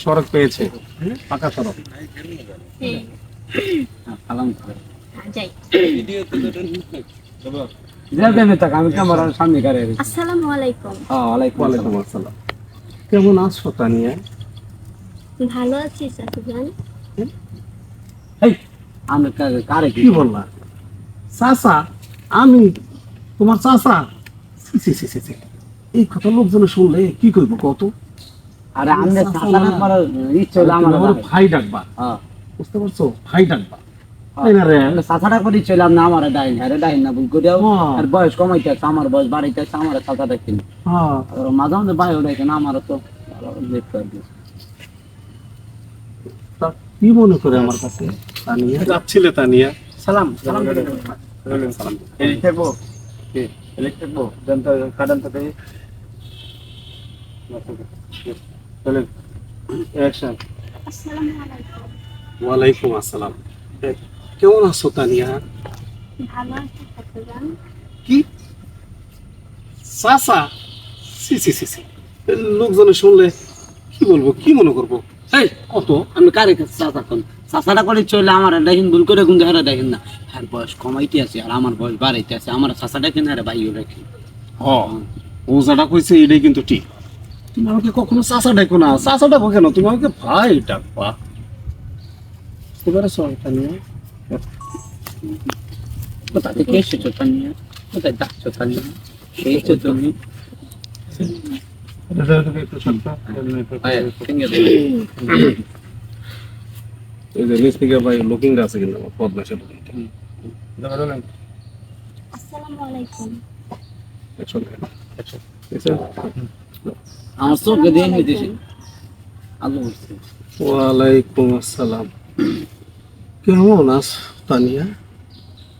সড়ক পেয়েছে, পাকা সড়ক। কেমন আছো তানিয়া? ভালো আছি চাচুজান। কি বললা? চাচা? আমি তোমার চাচা? এই কথা লোকজনে শুনলে কি করবো কত? আরে আমরা চাচা না করার ইচ্ছে হলো আমার ভাই ডাকবা, বুঝতে পারছো? ভাই ডাকবা চাচাটা করে ছিলাম না, আমার ডাইন হ্যাঁ ডাইন না ভুল করিয়াও। আর বয়স কমাইতেছে, আমার বয়স বাড়াইতেছে, আমার চাচা ডাকিনি মাঝে মাঝে ভাই ডাকে না, আমারও তো কি মনে করে আমার কাছে তানিয়া যাচ্ছিলে? তানিয়া সালাম সালাম এই থাকবো এই থাকবো জানতে কাটান তো দেই চলেন অ্যাকশন। আসসালামু আলাইকুম। ওয়ালাইকুম আসসালাম। কেমন আছো তানিয়া? ভালো আছি চাচুজান। কি চাচা? সি সি সি সি, লোকজনে শুনলে কি বলবো, কি মনে করবো? এই কত আমি কারে চাচা কোন চাচাটা করে চলে আমার ডাইন ভুল করে গুন দেখা ডাইন না, আর বয়স কমাইতে আছে আর আমার বয়স বাড়াইতে আছে, আমার চাচাটা কেন আরে ভাইও রাখি। ও যাটা কইছে এটাই কিন্তু ঠিক। তুমি আমাকে কখনো চাচা ডাকো না, চাচা ডাকো কেন? তুমি আমাকে ভাই ডাকবা। বুঝতে পারছো তানিয়া? কোথা থেকে এসেছো তানিয়া? কোথায় ডাকছো তানিয়া? এসেছো তুমি? আছে কিন্তু পদ্মাসের আসসালামু আলাইকুম। আমার চোখে দিয়ে নিতেছি। আলো বলছি। ওয়ালাইকুম আসসালাম। কেমন আছো তানিয়া?